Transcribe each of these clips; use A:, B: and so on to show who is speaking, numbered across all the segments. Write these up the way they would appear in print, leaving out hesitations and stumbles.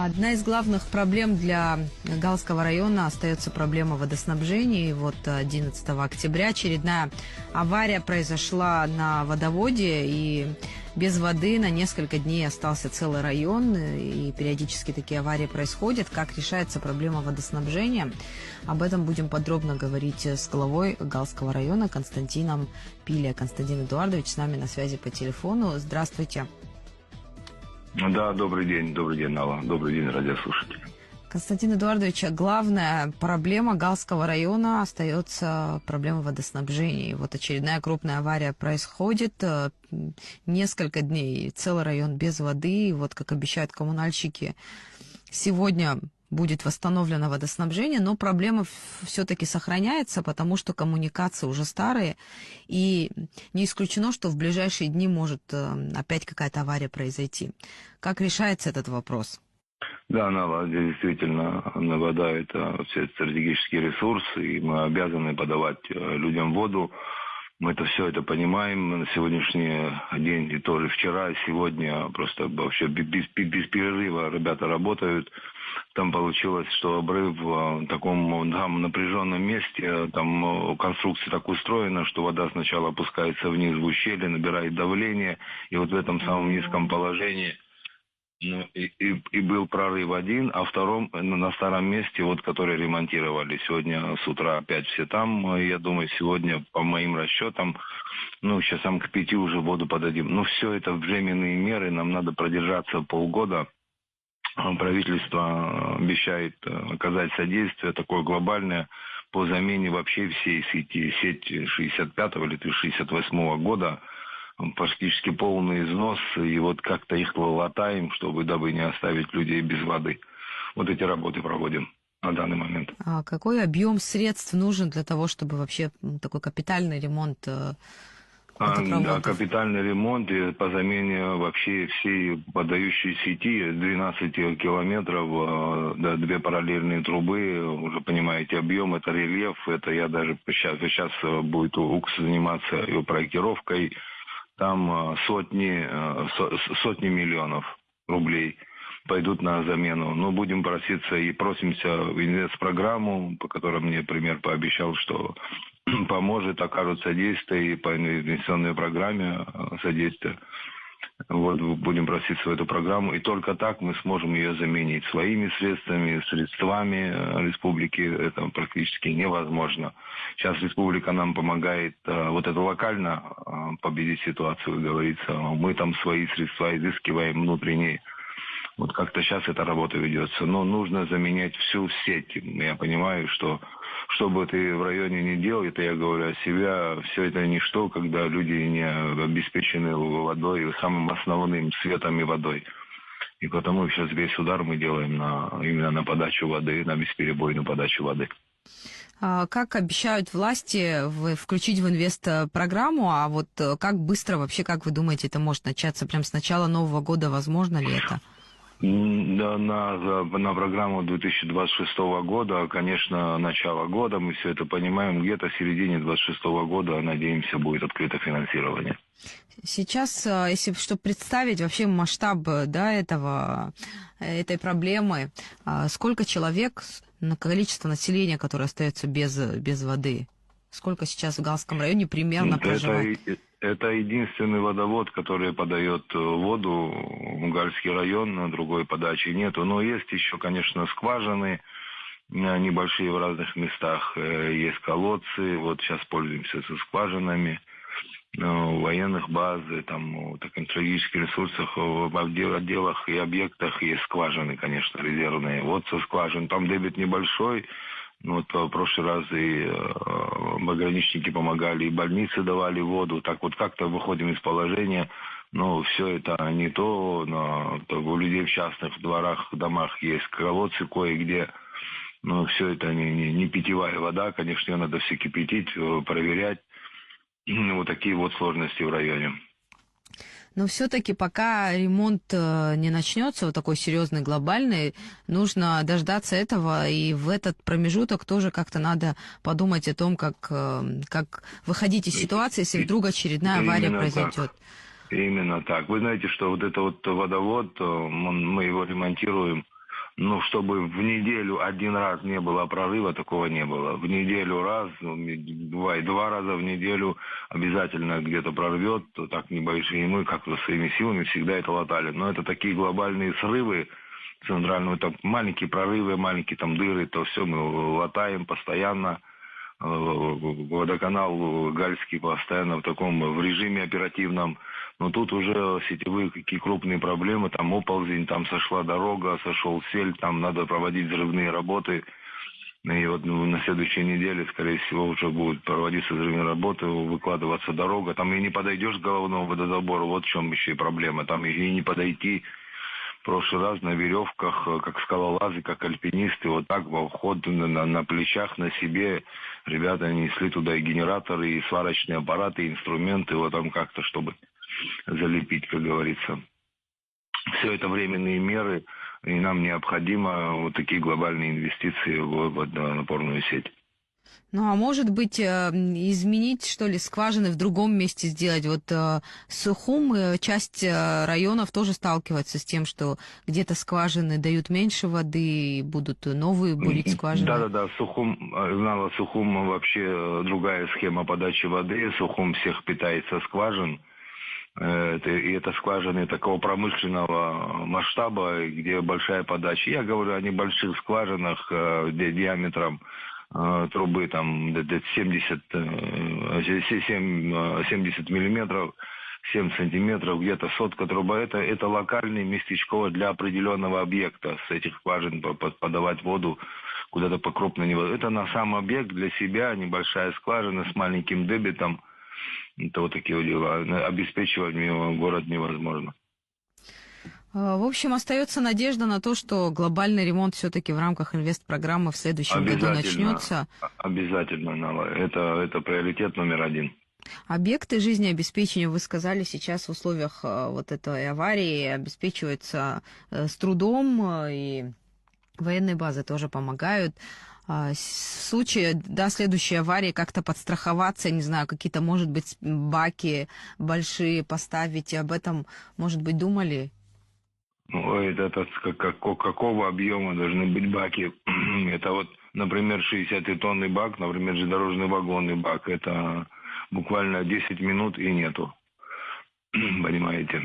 A: Одна из главных проблем для Галского района остается проблема водоснабжения. И вот 11 октября очередная авария произошла на водоводе, и без воды на несколько дней остался целый район, и периодически такие аварии происходят. Как решается проблема водоснабжения? Об этом будем подробно говорить с главой Галского района Константином Пилия. Константин Эдуардович с нами на связи по телефону. Здравствуйте.
B: Да, добрый день, Алла. Добрый день, радиослушатели.
A: Константин Эдуардович, главная проблема Галского района остается проблема водоснабжения. И вот очередная крупная авария происходит, несколько дней, целый район без воды. И вот, как обещают коммунальщики, сегодня будет восстановлено водоснабжение, но проблема все-таки сохраняется, потому что коммуникации уже старые, и не исключено, что в ближайшие дни может опять какая-то авария произойти. Как решается этот вопрос?
B: Да, Нала, действительно, вода – это все стратегический ресурс, и мы обязаны подавать людям воду. Мы все это понимаем на сегодняшний день, и тоже вчера, и сегодня просто вообще без перерыва ребята работают. Там получилось, что обрыв в таком напряженном месте, там конструкция так устроена, что вода сначала опускается вниз в ущелье, набирает давление, и вот в этом самом низком положении и был прорыв один, а втором на старом месте, вот который ремонтировали. Сегодня с утра опять все там. Я думаю, сегодня, по моим расчетам, часам к 5 уже воду подадим. Но все это временные меры, нам надо продержаться полгода. Правительство обещает оказать содействие такое глобальное по замене вообще всей сети. Сеть 65-го или 68-го года. Практически полный износ, и вот как-то их латаем, дабы не оставить людей без воды. Вот эти работы проводим на данный момент.
A: А какой объем средств нужен для того, чтобы вообще такой капитальный ремонт водопроводов?
B: Да, капитальный ремонт по замене вообще всей подающей сети, 12 километров, две параллельные трубы, уже понимаете, объем, это рельеф, это я даже сейчас будет УКС заниматься его проектировкой. Там сотни миллионов рублей пойдут на замену. Но будем проситься и просимся в инвестпрограмму, по которой мне премьер пообещал, что поможет, окажут содействие, и по инвестиционной программе содействие. Вот будем проситься в эту программу, и только так мы сможем ее заменить своими средствами республики. Это практически невозможно. Сейчас республика нам помогает вот это локально победить ситуацию, как говорится. Мы там свои средства изыскиваем внутренние. Вот как-то сейчас эта работа ведется. Но нужно заменять всю сеть. Я понимаю, что бы ты в районе не делал, это я говорю о себе, все это ничто, когда люди не обеспечены водой, самым основным светом и водой. И потому сейчас весь удар мы делаем именно на подачу воды, на бесперебойную подачу воды.
A: Как обещают власти включить в инвестпрограмму, а вот как быстро вообще, как вы думаете, это может начаться? Прям с начала Нового года возможно ли это?
B: Да, на программу 2026 года, конечно, начало года, мы все это понимаем, где-то в середине 2026 года, надеемся, будет открыто финансирование.
A: Сейчас, чтобы представить вообще масштаб этой проблемы, сколько человек, количество населения, которое остается без воды, сколько сейчас в Галском районе примерно проживает?
B: Это единственный водовод, который подает воду в Гальский район, другой подачи нету. Но есть еще, конечно, скважины небольшие в разных местах, есть колодцы, вот сейчас пользуемся со скважинами, в военных базах, там, так, стратегических ресурсах, в отделах и объектах есть скважины, конечно, резервные. Вот со скважин, там дебет небольшой. Вот в прошлый раз и пограничники помогали, и больницы давали воду. Так вот как-то выходим из положения. Но все это не то. У людей в частных дворах, домах есть колодцы кое-где. Но все это не питьевая вода. Конечно, ее надо все кипятить, проверять. Вот такие вот сложности в районе.
A: Но все-таки пока ремонт не начнется, вот такой серьезный, глобальный, нужно дождаться этого, и в этот промежуток тоже как-то надо подумать о том, как выходить из ситуации, если вдруг очередная авария произойдет.
B: Именно так. Вы знаете, что вот это вот водовод, мы его ремонтируем Ну, чтобы в неделю один раз не было прорыва, такого не было. В неделю раз, ну, бывает 2 раза в неделю обязательно где-то прорвет, то так небольшие. И мы как-то своими силами всегда это латали. Но это такие глобальные срывы центрального, там маленькие прорывы, маленькие там дыры, то все мы латаем постоянно. Водоканал Гальский постоянно в таком в режиме оперативном. Но тут уже сетевые какие крупные проблемы, там оползень, там сошла дорога, сошел сель, там надо проводить взрывные работы. И вот на следующей неделе, скорее всего, уже будут проводиться взрывные работы, выкладываться дорога. Там и не подойдешь к головному водозабору, вот в чем еще и проблема. Там и не подойти. В прошлый раз на веревках, как скалолазы, как альпинисты, вот так во вход на плечах, на себе. Ребята несли туда и генераторы, и сварочные аппараты, и инструменты, вот там как-то, чтобы залепить, как говорится. Все это временные меры, и нам необходимо вот такие глобальные инвестиции в водонапорную сеть.
A: Ну, а может быть, изменить, что ли, скважины в другом месте сделать? Вот Сухум, часть районов тоже сталкивается с тем, что где-то скважины дают меньше воды, и будут новые бурить скважины.
B: Да-да-да, Сухум вообще другая схема подачи воды. Сухум всех питается скважин. И это скважины такого промышленного масштаба, где большая подача. Я говорю о небольших скважинах диаметром трубы там 70 миллиметров, 7 сантиметров, где-то сотка труба. Это локальный местечково для определенного объекта. С этих скважин подавать воду куда-то покрупнее. Это на сам объект для себя, небольшая скважина с маленьким дебитом. Это вот такие вот дела. Обеспечивать город невозможно.
A: В общем, остается надежда на то, что глобальный ремонт все-таки в рамках инвестпрограммы в следующем году начнется.
B: Обязательно, Нала. Это приоритет номер 1.
A: Объекты жизнеобеспечения, вы сказали, сейчас в условиях вот этой аварии обеспечиваются с трудом, и военные базы тоже помогают. В случае, следующей аварии как-то подстраховаться, не знаю, какие-то, может быть, баки большие поставить, об этом, может быть, думали?
B: Какого объема должны быть баки? Это вот, например, 60-тонный бак, например, железнодорожный вагонный бак. Это буквально 10 минут и нету. Понимаете?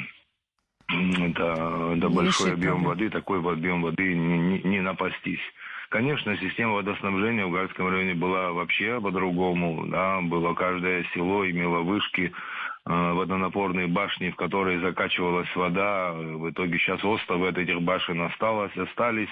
B: Это большой объем воды, такой объем воды не напастись. Конечно, система водоснабжения в Гальском районе была вообще по-другому. Да? Было каждое село имело вышки, водонапорные башни, в которые закачивалась вода. В итоге сейчас остовы от этих башен остались,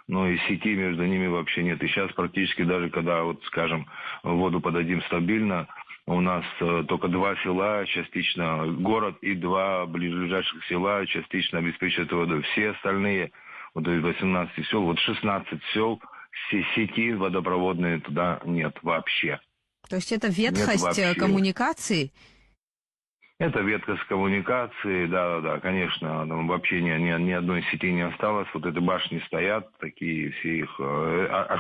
B: но и сети между ними вообще нет. И сейчас практически даже когда, вот скажем, воду подадим стабильно, у нас только 2 села частично, город и 2 ближайших села частично обеспечивают водой. Все остальные, вот из 18 сел, вот 16 сел, сети водопроводные туда нет вообще.
A: То есть это ветхость коммуникаций?
B: Это ветхость коммуникации, да, конечно, там вообще ни одной сети не осталось, вот эти башни стоят, такие все их,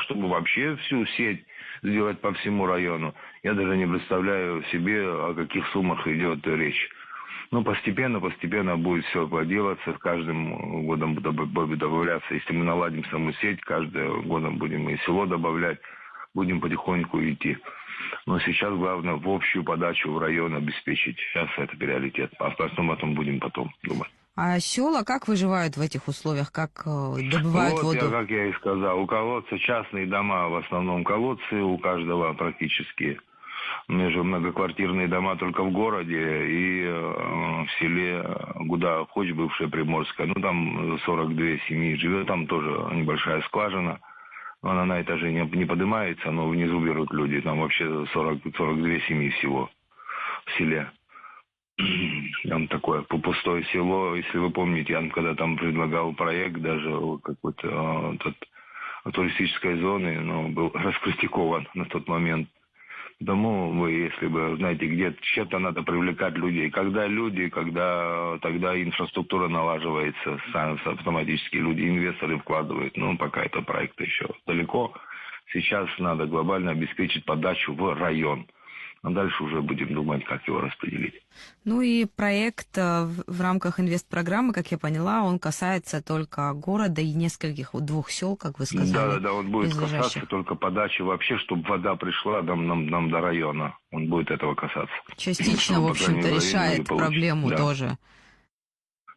B: чтобы вообще всю сеть сделать по всему району, я даже не представляю себе, о каких суммах идет речь. Но постепенно будет все делаться, с каждым годом будет добавляться, если мы наладим саму сеть, каждым годом будем и село добавлять, будем потихоньку идти. Но сейчас главное в общую подачу в район обеспечить. Сейчас это приоритет. А об этом будем потом думать.
A: А села как выживают в этих условиях? Как добывают воду?
B: Как я и сказал, у колодца частные дома, в основном колодцы у каждого практически. Многоквартирные дома только в городе и в селе Гуда-Хоч, бывшая Приморская. Ну, там 42 семьи живет, там тоже небольшая скважина. Она на этаже не поднимается, но внизу берут люди. Там вообще 42 семьи всего в селе. Там такое пустое село. Если вы помните, я когда там предлагал проект даже какой-то туристической зоны, но был раскритикован на тот момент. Потому вы, если бы, знаете, где чем-то надо привлекать людей. Когда тогда инфраструктура налаживается, автоматически люди, инвесторы вкладывают. Но пока это проект еще далеко. Сейчас надо глобально обеспечить подачу в район. А дальше уже будем думать, как его распределить.
A: Ну и проект в рамках инвестпрограммы, как я поняла, он касается только города и нескольких, вот 2 сел, как вы сказали,
B: Да, он будет касаться
A: близлежащих.
B: только подачи вообще, чтобы вода пришла нам до района. Он будет этого касаться.
A: Частично, в
B: Чтобы, по крайней
A: общем-то,
B: мере, люди
A: решает
B: получили.
A: проблему
B: Да.
A: тоже.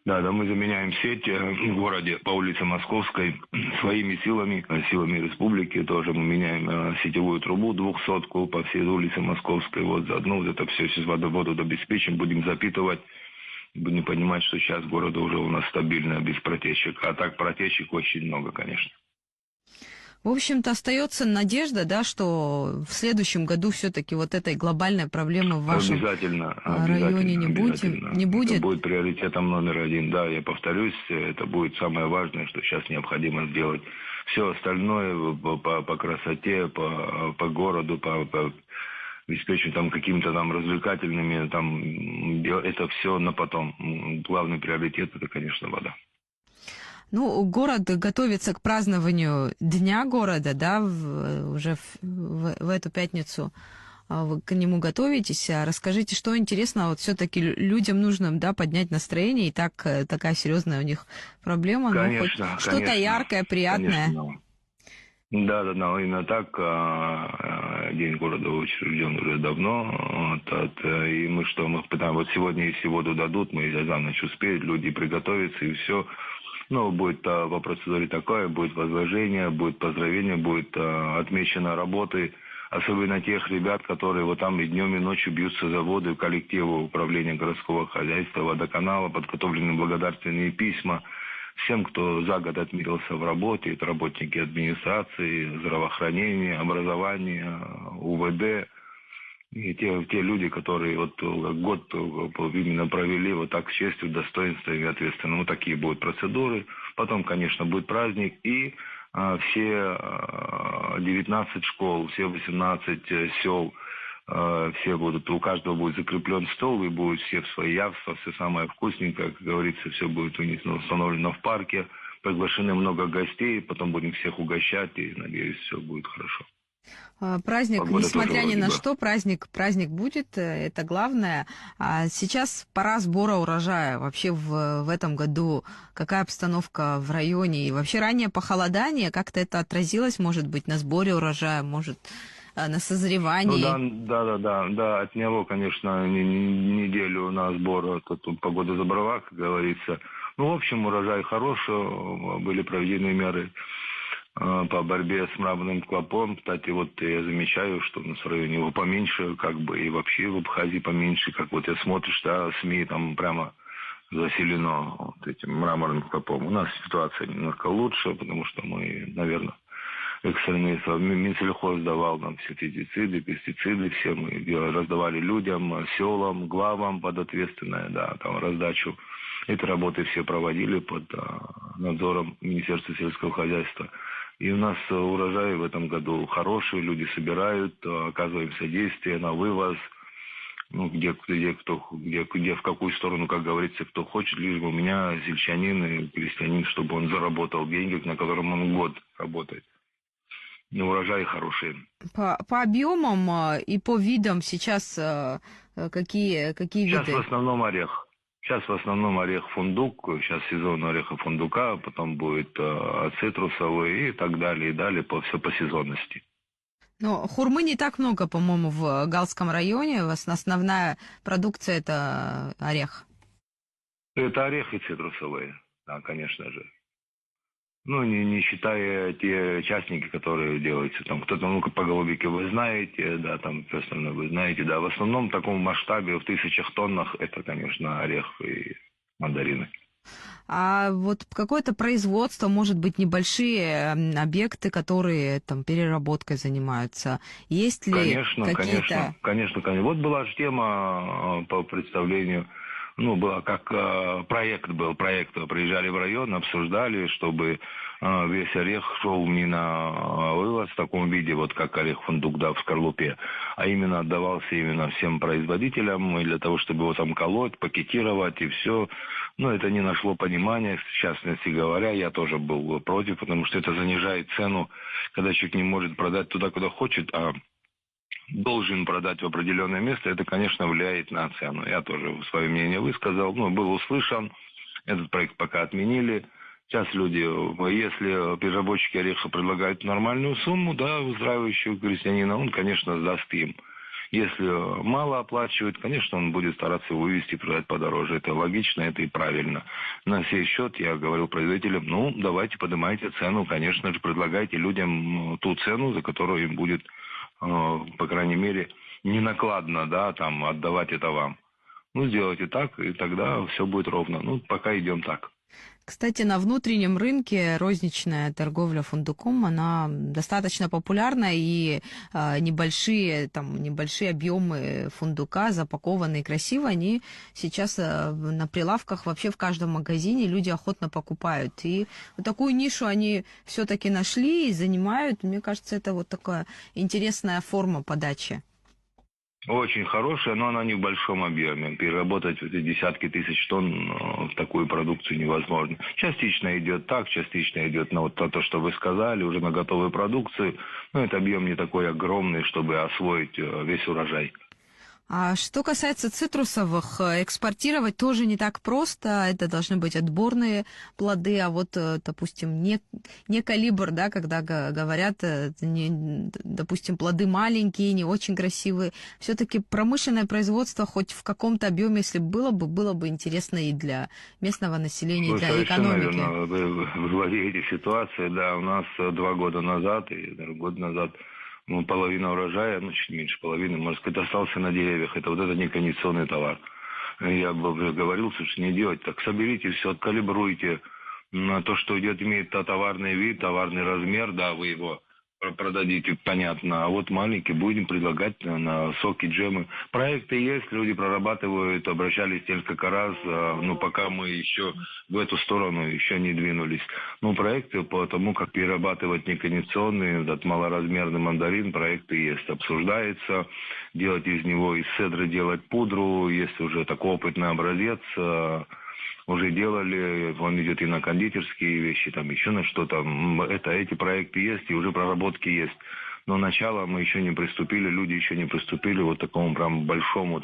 B: Да, мы заменяем сеть в городе по улице Московской своими силами, силами республики. Тоже мы меняем сетевую трубу 200-ку по всей улице Московской. Вот заодно вот это все сейчас воду обеспечим, будем запитывать. Будем понимать, что сейчас города уже у нас стабильно, без протечек. А так протечек очень много, конечно.
A: В общем-то, остается надежда, да, что в следующем году все-таки вот этой глобальной проблемы в вашем районе не будет.
B: Это будет приоритетом номер 1. Да, я повторюсь, это будет самое важное, что сейчас необходимо сделать. Все остальное по красоте, по городу, по обеспечению там какими-то там развлекательными, там это все на потом. Главный приоритет это, конечно, вода.
A: Ну, город готовится к празднованию Дня города, да, уже в эту пятницу вы к нему готовитесь. Расскажите, что интересно, вот все-таки людям нужно, да, поднять настроение, и такая серьезная у них проблема,
B: Конечно,
A: ну, хоть что-то яркое, приятное.
B: Конечно. Да, именно так. День города учрежден уже давно. И мы пытаем, вот сегодня, если воду дадут, мы за ночь успеют, люди приготовятся, и все. Ну, будет по процедуре такое, будет возложение, будет поздравление, будет отмечено работы, особенно тех ребят, которые вот там и днем, и ночью бьются за воду, коллективу управления городского хозяйства, водоканала, подготовлены благодарственные письма всем, кто за год отметился в работе, это работники администрации, здравоохранения, образования, УВД. И те люди, которые вот год именно провели вот так с честью, достоинством и ответственно. Вот такие будут процедуры. Потом, конечно, будет праздник. И все 19 школ, все 18 сел, все будут, у каждого будет закреплен стол, и будут все в свои явства, все самое вкусненькое, как говорится, все будет установлено в парке. Приглашены много гостей, потом будем всех угощать, и, надеюсь, все будет хорошо.
A: Праздник,
B: Погода
A: несмотря ни на
B: бы.
A: что, праздник будет, это главное. А сейчас пора сбора урожая. Вообще в этом году какая обстановка в районе? И вообще раннее похолодание, как-то это отразилось, может быть, на сборе урожая, может, на созревании?
B: Ну да, от него, конечно, неделю на сбор, тут погода забрала, как говорится. Ну, в общем, урожай хороший, были проведены меры по борьбе с мраморным клопом. Кстати, вот я замечаю, что у нас в районе его поменьше, как бы, и вообще в Абхазии поменьше, как вот я смотришь, да, СМИ там прямо заселено вот этим мраморным клопом. У нас ситуация немножко лучше, потому что мы, наверное, экстренные, Минсельхоз давал нам все пестициды, все мы раздавали людям, селам, главам под ответственное, да, там раздачу. Эти работы все проводили под надзором Министерства сельского хозяйства. И у нас урожай в этом году хороший, люди собирают, оказываем содействие на вывоз. Ну, где в какую сторону, как говорится, кто хочет, лишь бы у меня сельчанин и крестьянин, чтобы он заработал деньги, на котором он год работает. И урожаи хорошие.
A: По объемам и по видам сейчас какие виды?
B: Сейчас в основном орех. Сейчас в основном орех-фундук, сейчас сезон ореха-фундука, потом будет цитрусовый и так далее, и далее, все по сезонности.
A: Но хурмы не так много, по-моему, в Галском районе. Основная продукция – это орех.
B: Это орех и цитрусовые, да, конечно же. Ну, не считая те частники, которые делаются. Там кто-то, ну, по голубике вы знаете, да, там все остальное вы знаете, да. В основном в таком масштабе, в 1000 тоннах, это, конечно, орех и мандарины.
A: А вот какое-то производство, может быть, небольшие объекты, которые там переработкой занимаются. Есть ли какие-то...
B: Конечно. Вот была же тема по представлению. Ну, было как проект приезжали в район, обсуждали, чтобы весь орех шел не на вывоз в таком виде, вот как орех-фундук, да, в скорлупе, а именно отдавался именно всем производителям, и для того, чтобы его там колоть, пакетировать и все. Но это не нашло понимания, в частности говоря, я тоже был против, потому что это занижает цену, когда человек не может продать туда, куда хочет, а должен продать в определенное место, это, конечно, влияет на цену. Я тоже свое мнение высказал, был услышан. Этот проект пока отменили. Сейчас люди, если переработчики ореха предлагают нормальную сумму, да, устраивающую крестьянина, он, конечно, сдаст им. Если мало оплачивает, конечно, он будет стараться его вывести и продать подороже. Это логично, это и правильно. На сей счет я говорил производителям, давайте поднимайте цену, конечно же, предлагайте людям ту цену, за которую им будет, по крайней мере, не накладно, да, там, отдавать это вам. Сделайте так, и тогда все будет ровно. Пока идем так.
A: Кстати, на внутреннем рынке розничная торговля фундуком, она достаточно популярна, и небольшие объемы фундука, запакованные красиво, они сейчас на прилавках вообще в каждом магазине люди охотно покупают. И вот такую нишу они все-таки нашли и занимают. Мне кажется, это вот такая интересная форма подачи.
B: Очень хорошая, но она не в большом объеме. Переработать эти десятки тысяч тонн в такую продукцию невозможно. Частично идет так, частично идет на то, что вы сказали, уже на готовую продукцию. Но это объем не такой огромный, чтобы освоить весь урожай.
A: А что касается цитрусовых, экспортировать тоже не так просто. Это должны быть отборные плоды, а вот, допустим, не калибр, да, когда говорят, допустим, плоды маленькие, не очень красивые. Все-таки промышленное производство хоть в каком-то объеме, если было бы интересно и для местного населения, и для экономики.
B: Верно, вы владеете ситуацией, да, у нас 2 года назад и год назад половина урожая, чуть меньше половины, можно сказать, остался на деревьях. Это не кондиционный товар. Я бы говорил, что не делать так. Соберите все, откалибруйте. На то, что имеет товарный вид, товарный размер, да, вы его продадите, понятно. А вот маленький будем предлагать на соки, джемы. Проекты есть, люди прорабатывают, обращались несколько раз, но пока мы еще в эту сторону еще не двинулись. Проекты по тому, как перерабатывать некондиционный, этот малоразмерный мандарин, проекты есть. Обсуждается, делать из него, из цедры делать пудру, есть уже такой опытный образец, уже делали, он идет и на кондитерские вещи, там еще на что-то. Эти проекты есть, и уже проработки есть. Но начало мы еще не приступили, люди еще не приступили вот такому прям большому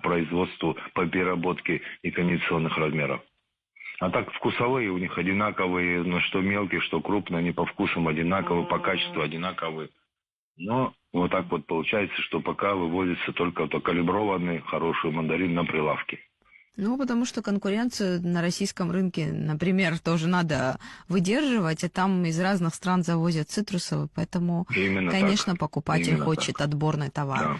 B: производству по переработке некондиционных размеров. А так вкусовые у них одинаковые, что мелкие, что крупные, они по вкусам одинаковые, по качеству одинаковые. Но вот так вот получается, что пока вывозится только калиброванный хороший мандарин на прилавке.
A: Потому что конкуренцию на российском рынке, например, тоже надо выдерживать, а там из разных стран завозят цитрусовые, поэтому, конечно, покупатель хочет отборный товар.
B: Да.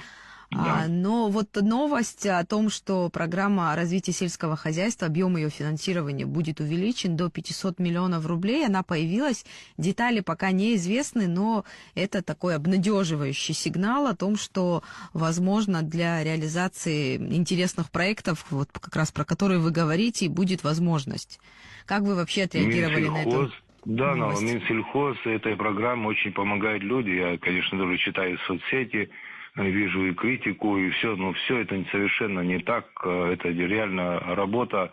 B: Да.
A: Но вот новость о том, что программа развития сельского хозяйства, объем ее финансирования будет увеличен до 500 миллионов рублей, она появилась. Детали пока неизвестны, но это такой обнадеживающий сигнал о том, что, возможно, для реализации интересных проектов, вот как раз про которые вы говорите, будет возможность. Как вы вообще отреагировали на это?
B: Да, Минсельхоз этой программы очень помогает люди. Я, конечно, тоже читаю соцсети, вижу и критику, и все, но все это совершенно не так. Это реально работа,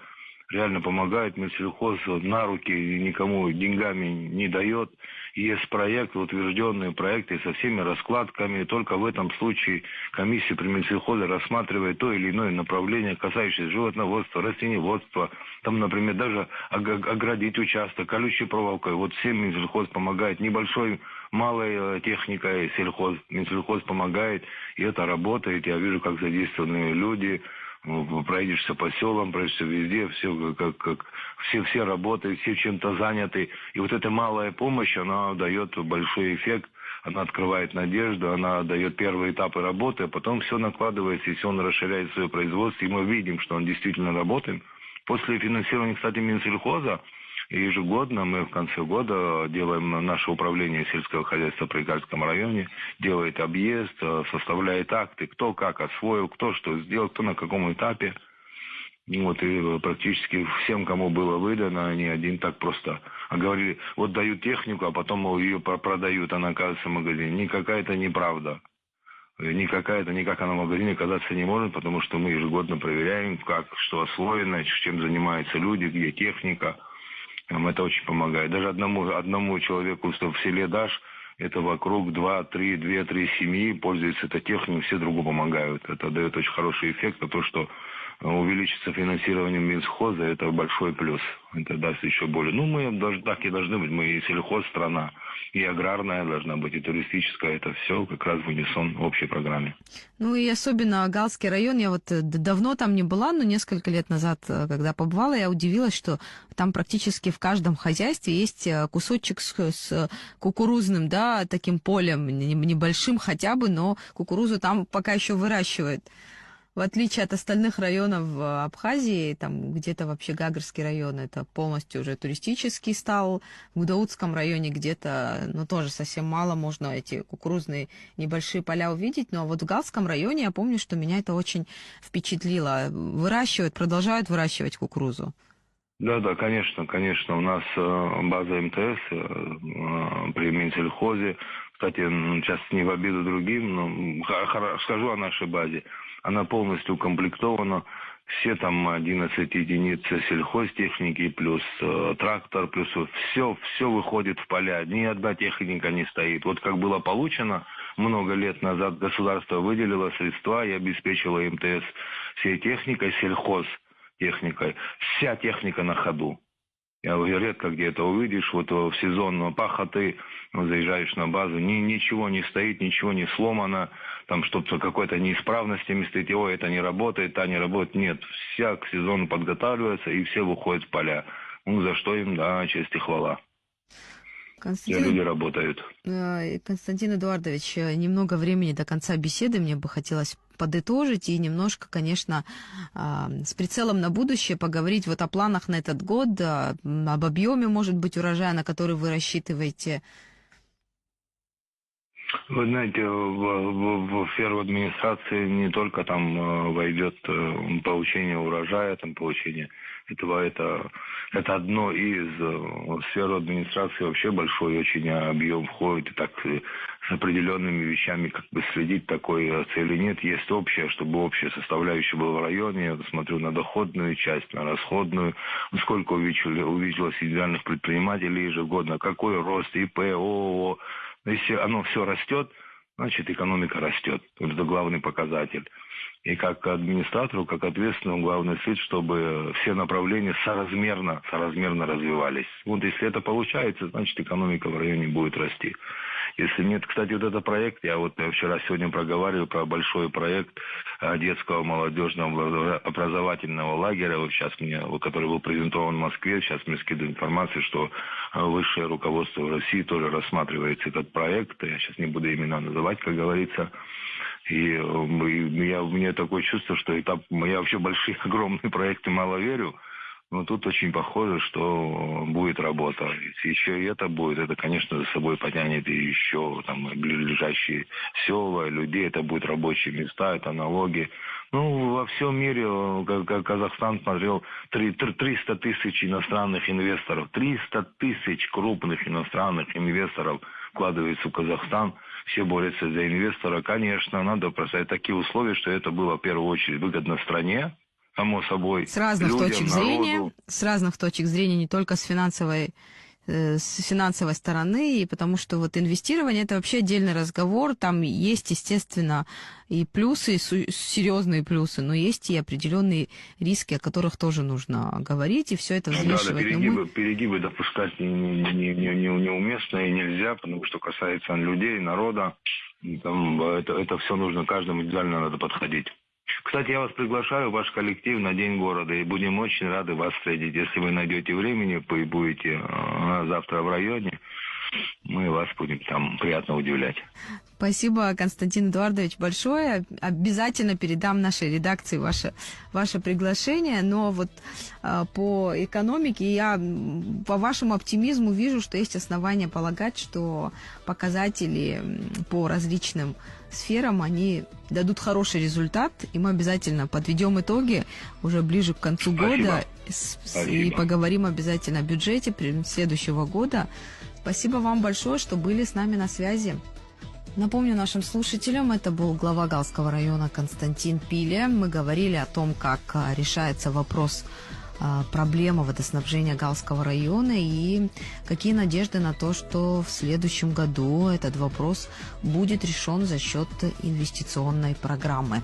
B: реально помогает. Минсельхоз на руки никому деньгами не дает. Есть проект, утвержденные проекты со всеми раскладками. Только в этом случае комиссия при Минсельхозе рассматривает то или иное направление, касающееся животноводства, растениеводства. Там, например, даже оградить участок колючей проволокой. Вот всем Минсельхоз помогает. Небольшой, малой техникой Минсельхоз помогает. И это работает. Я вижу, как задействованы люди. Проедешься по селам, проедешься везде, все работают, все чем-то заняты. И вот эта малая помощь, она дает большой эффект, она открывает надежду, она дает первые этапы работы, а потом все накладывается, если он расширяет свое производство, и мы видим, что он действительно работает. После финансирования, кстати, Минсельхоза, ежегодно мы в конце года делаем, наше управление сельского хозяйства в Прикальском районе делает объезд, составляет акты, кто как освоил, кто что сделал, кто на каком этапе. И практически всем, кому было выдано, они один так просто говорили, вот дают технику, а потом ее продают, она оказывается в магазине. Никакая это неправда. Никак она в магазине оказаться не может, потому что мы ежегодно проверяем, как, что освоено, чем занимаются люди, где техника. Это очень помогает. Даже одному человеку в селе дашь, это вокруг 2-3 семьи пользуются этой техникой, все другу помогают. Это дает очень хороший эффект, а то, что увеличится финансирование Минсхоза, это большой плюс. Это даст еще более. Ну, мы даже так и должны быть. Мы и сельхозстрана, и аграрная должна быть, и туристическая. Это все как раз в унисон общей программе.
A: Ну и особенно Галский район, я вот давно там не была, но несколько лет назад, когда побывала, я удивилась, что там практически в каждом хозяйстве есть кусочек с кукурузным, да, таким полем, небольшим хотя бы, но кукурузу там пока еще выращивают. В отличие от остальных районов Абхазии, там где-то вообще Гагарский район, это полностью уже туристический стал. В Гудаутском районе где-то, ну, тоже совсем мало можно эти кукурузные небольшие поля увидеть. Но вот в Галском районе я помню, что меня это очень впечатлило. Выращивают, продолжают выращивать кукурузу.
B: Да, конечно. У нас база МТС при Минсельхозе. Кстати, сейчас не в обиду другим, но скажу о нашей базе. Она полностью укомплектована. Все там 11 единиц сельхозтехники, плюс трактор, плюс все выходит в поля. Ни одна техника не стоит. Вот как было получено много лет назад, государство выделило средства и обеспечило МТС всей техникой, сельхозтехникой. Вся техника на ходу. Я говорю, редко где это увидишь. Вот в сезон пахоты заезжаешь на базу, ничего не стоит, ничего не сломано, там что-то какой-то неисправностями стоит, ой, это не работает, та не работает. Нет, вся к сезону подготавливается, и все выходят в поля. Ну, за что им, да, честь и хвала. Люди работают.
A: Константин Эдуардович, немного времени до конца беседы мне бы хотелось подытожить и немножко, конечно, с прицелом на будущее поговорить вот о планах на этот год, об объеме, может быть, урожая, на который вы рассчитываете.
B: Вы знаете, в сферу администрации не только там войдет получение урожая, там получение этого, это одно из сфер администрации вообще большой очень объем входит, и так с определенными вещами как бы следить, такой цели нет. Есть общая, чтобы общая составляющая была в районе. Я смотрю на доходную часть, на расходную, сколько увеличилось индивидуальных предпринимателей ежегодно, какой рост ИП, ООО. Если оно все растет, значит экономика растет. Это главный показатель. И как администратору, как ответственному, главная цель, чтобы все направления соразмерно развивались. Вот если это получается, значит экономика в районе будет расти. Если нет, кстати, вот этот проект, я вчера-сегодня проговаривал про большой проект детского молодежного образовательного лагеря, вот сейчас который был презентован в Москве, сейчас мне скидывают информацию, что высшее руководство России тоже рассматривает этот проект, я сейчас не буду имена называть, как говорится. И у меня такое чувство, что я вообще большие, огромные проекты мало верю, но тут очень похоже, что будет работа. Если еще и это будет, это, конечно, за собой потянет и еще там ближайшие села, людей, это будут рабочие места, это налоги. Ну, во всем мире, как Казахстан смотрел, 300 тысяч иностранных инвесторов, 300 тысяч крупных иностранных инвесторов вкладывается в Казахстан, все борются за инвестора. Конечно, надо поставить такие условия, что это было в первую очередь выгодно стране, само собой,
A: с разных
B: людям,
A: точек зрения, не только с финансовой стороны, и потому что вот инвестирование — это вообще отдельный разговор, там есть, естественно, и плюсы, и серьезные плюсы, но есть и определенные риски, о которых тоже нужно говорить, и все это взвешивать.
B: Да, перегибы допускать неуместно и нельзя, потому что касается людей, народа, там, это все нужно, каждому индивидуально надо подходить. Кстати, я вас приглашаю в ваш коллектив на День города, и будем очень рады вас встретить. Если вы найдете времени, вы будете завтра в районе, мы вас будем там приятно удивлять.
A: Спасибо, Константин Эдуардович, большое. Обязательно передам нашей редакции ваше приглашение. Но вот по экономике я по вашему оптимизму вижу, что есть основания полагать, что показатели по различным сферам, они дадут хороший результат, и мы обязательно подведем итоги уже ближе к концу года. И поговорим обязательно о бюджете следующего года. Спасибо вам большое, что были с нами на связи. Напомню нашим слушателям, это был глава Галского района Константин Пиля. Мы говорили о том, как решается вопрос проблема водоснабжения Галского района и какие надежды на то, что в следующем году этот вопрос будет решен за счет инвестиционной программы.